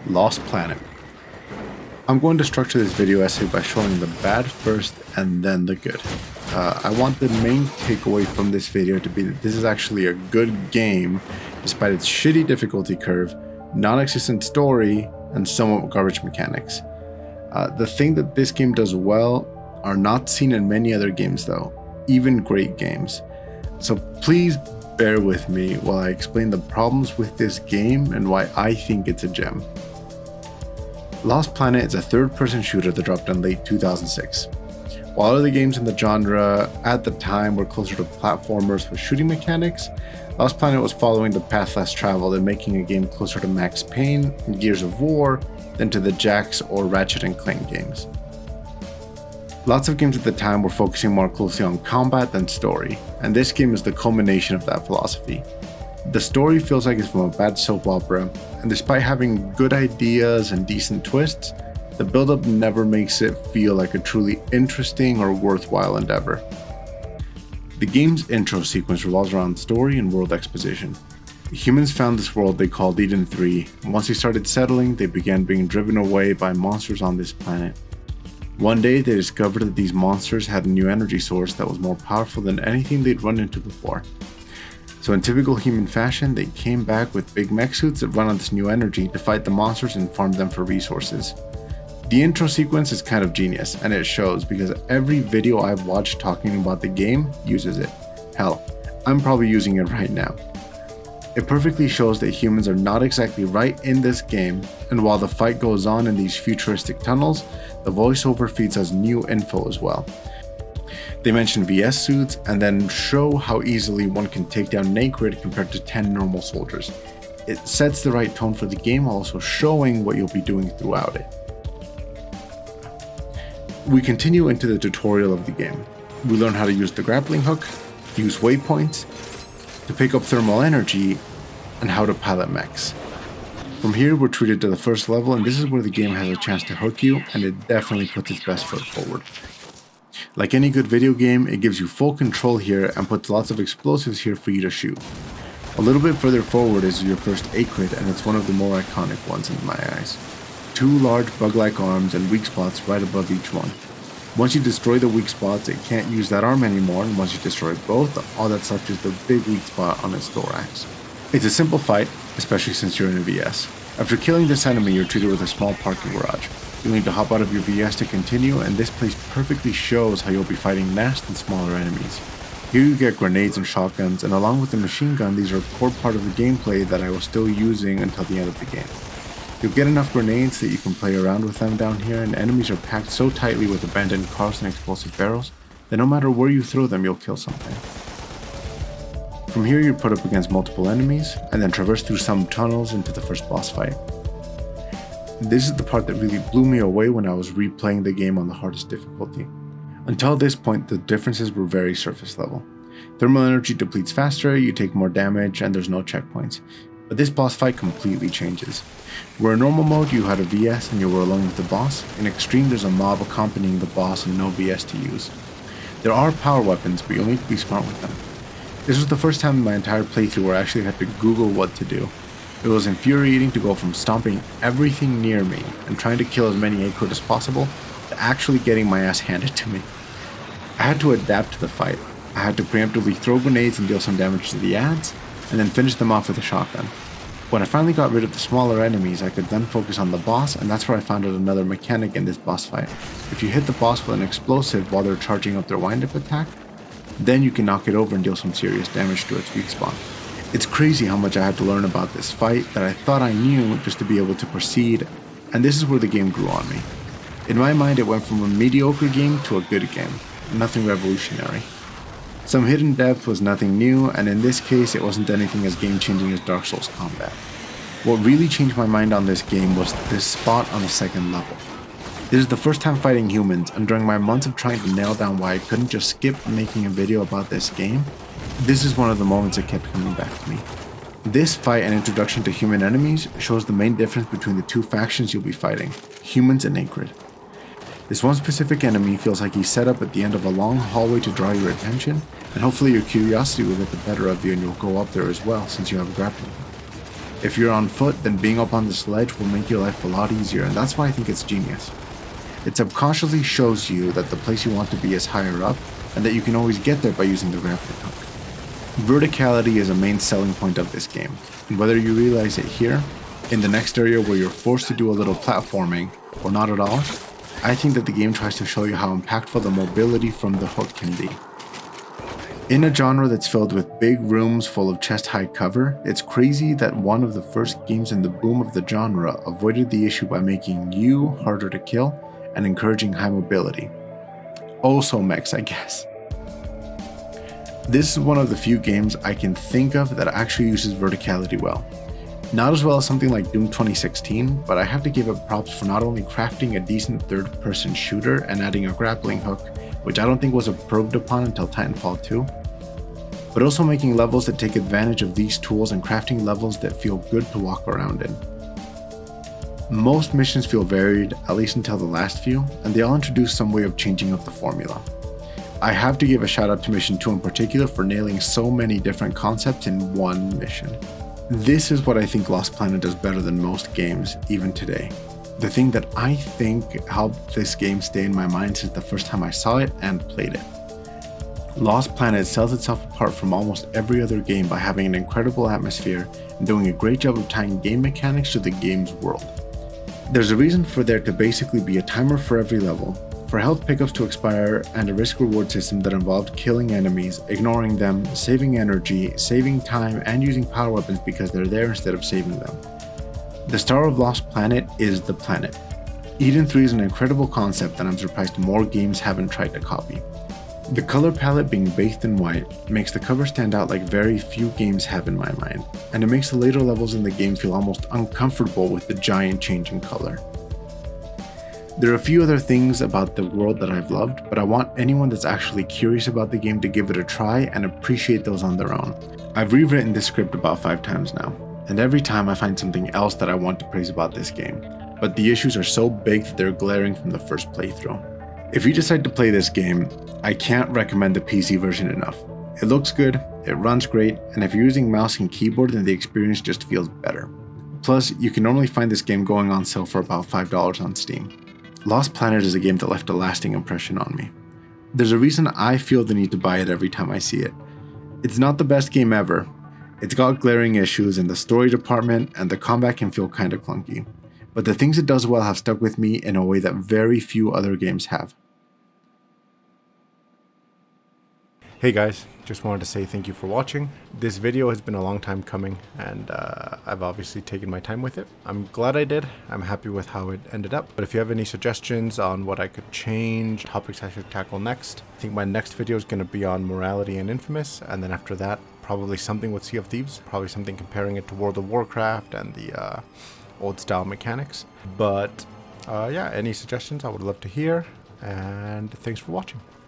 Lost Planet. I'm going to structure this video essay by showing the bad first and then the good. I want the main takeaway from this video to be that this is actually a good game despite its shitty difficulty curve, non-existent story, and somewhat garbage mechanics. The thing that this game does well are not seen in many other games though, even great games. So please bear with me while I explain the problems with this game and why I think it's a gem. Lost Planet is a third-person shooter that dropped in late 2006. While other games in the genre at the time were closer to platformers with shooting mechanics, Lost Planet was following the path less traveled and making a game closer to Max Payne and Gears of War than to the Jax or Ratchet & Clank games. Lots of games at the time were focusing more closely on combat than story, and this game is the culmination of that philosophy. The story feels like it's from a bad soap opera, and despite having good ideas and decent twists, the build-up never makes it feel like a truly interesting or worthwhile endeavor. The game's intro sequence revolves around story and world exposition. Humans found this world they called Eden 3, and once they started settling, they began being driven away by monsters on this planet. One day, they discovered that these monsters had a new energy source that was more powerful than anything they'd run into before. So in typical human fashion, they came back with big mech suits that run on this new energy to fight the monsters and farm them for resources. The intro sequence is kind of genius, and it shows because every video I've watched talking about the game uses it. Hell, I'm probably using it right now. It perfectly shows that humans are not exactly right in this game, and while the fight goes on in these futuristic tunnels, the voiceover feeds us new info as well. They mention VS suits and then show how easily one can take down Naked compared to 10 normal soldiers. It sets the right tone for the game while also showing what you'll be doing throughout it. We continue into the tutorial of the game. We learn how to use the grappling hook, use waypoints, to pick up thermal energy, and how to pilot mechs. From here we're treated to the first level, and this is where the game has a chance to hook you, and it definitely puts its best foot forward. Like any good video game, it gives you full control here and puts lots of explosives here for you to shoot. A little bit further forward is your first A-crit, and it's one of the more iconic ones in my eyes. Two large bug-like arms and weak spots right above each one. Once you destroy the weak spots, it can't use that arm anymore, and once you destroy both, all that's left is the big weak spot on its thorax. It's a simple fight, especially since you're in a VS. After killing this enemy, you're treated with a small parking garage. You'll need to hop out of your VS to continue, and this place perfectly shows how you'll be fighting nest and smaller enemies. Here you get grenades and shotguns, and along with the machine gun, these are a core part of the gameplay that I was still using until the end of the game. You'll get enough grenades that you can play around with them down here, and enemies are packed so tightly with abandoned cars and explosive barrels that no matter where you throw them, you'll kill something. From here you're put up against multiple enemies, and then traverse through some tunnels into the first boss fight. This is the part that really blew me away when I was replaying the game on the hardest difficulty. Until this point, the differences were very surface level. Thermal energy depletes faster, you take more damage, and there's no checkpoints. But this boss fight completely changes. Where in normal mode you had a VS and you were alone with the boss, in extreme there's a mob accompanying the boss and no VS to use. There are power weapons, but you'll need to be smart with them. This was the first time in my entire playthrough where I actually had to Google what to do. It was infuriating to go from stomping everything near me and trying to kill as many A-crit as possible to actually getting my ass handed to me. I had to adapt to the fight. I had to preemptively throw grenades and deal some damage to the ads, and then finish them off with a shotgun. When I finally got rid of the smaller enemies, I could then focus on the boss, and that's where I found out another mechanic in this boss fight. If you hit the boss with an explosive while they're charging up their wind-up attack, then you can knock it over and deal some serious damage to its weak spot. It's crazy how much I had to learn about this fight that I thought I knew just to be able to proceed, and this is where the game grew on me. In my mind, it went from a mediocre game to a good game, nothing revolutionary. Some hidden depth was nothing new, and in this case it wasn't anything as game-changing as Dark Souls combat. What really changed my mind on this game was this spot on the second level. This is the first time fighting humans, and during my months of trying to nail down why I couldn't just skip making a video about this game, this is one of the moments that kept coming back to me. This fight and introduction to human enemies shows the main difference between the two factions you'll be fighting, humans and Naked. This one specific enemy feels like he's set up at the end of a long hallway to draw your attention, and hopefully your curiosity will get the better of you and you'll go up there as well since you have a grappling. If you're on foot, then being up on this ledge will make your life a lot easier, and that's why I think it's genius. It subconsciously shows you that the place you want to be is higher up, and that you can always get there by using the grappling hook. Verticality is a main selling point of this game, and whether you realize it here, in the next area where you're forced to do a little platforming, or not at all, I think that the game tries to show you how impactful the mobility from the hook can be. In a genre that's filled with big rooms full of chest-high cover, it's crazy that one of the first games in the boom of the genre avoided the issue by making you harder to kill and encouraging high mobility. Also mechs, I guess. This is one of the few games I can think of that actually uses verticality well. Not as well as something like Doom 2016, but I have to give it props for not only crafting a decent third-person shooter and adding a grappling hook, which I don't think was improved upon until Titanfall 2, but also making levels that take advantage of these tools and crafting levels that feel good to walk around in. Most missions feel varied, at least until the last few, and they all introduce some way of changing up the formula. I have to give a shout out to Mission 2 in particular for nailing so many different concepts in one mission. This is what I think Lost Planet does better than most games, even today. The thing that I think helped this game stay in my mind since the first time I saw it and played it. Lost Planet sells itself apart from almost every other game by having an incredible atmosphere and doing a great job of tying game mechanics to the game's world. There's a reason for there to basically be a timer for every level, for health pickups to expire, and a risk-reward system that involved killing enemies, ignoring them, saving energy, saving time, and using power weapons because they're there instead of saving them. The star of Lost Planet is the planet. Eden 3 is an incredible concept that I'm surprised more games haven't tried to copy. The color palette being bathed in white makes the cover stand out like very few games have in my mind, and it makes the later levels in the game feel almost uncomfortable with the giant change in color. There are a few other things about the world that I've loved, but I want anyone that's actually curious about the game to give it a try and appreciate those on their own. I've rewritten this script about 5 times now, and every time I find something else that I want to praise about this game, but the issues are so big that they're glaring from the first playthrough. If you decide to play this game, I can't recommend the PC version enough. It looks good, it runs great, and if you're using mouse and keyboard, then the experience just feels better. Plus, you can normally find this game going on sale for about $5 on Steam. Lost Planet is a game that left a lasting impression on me. There's a reason I feel the need to buy it every time I see it. It's not the best game ever. It's got glaring issues in the story department, and the combat can feel kinda clunky. But the things it does well have stuck with me in a way that very few other games have. Hey guys, just wanted to say thank you for watching. This video has been a long time coming, and I've obviously taken my time with it. I'm glad I did. I'm happy with how it ended up. But if you have any suggestions on what I could change, topics I should tackle next, I think my next video is going to be on Morality and Infamous, and then after that, probably something with Sea of Thieves, probably something comparing it to World of Warcraft and the old style mechanics. But yeah, any suggestions I would love to hear, and thanks for watching.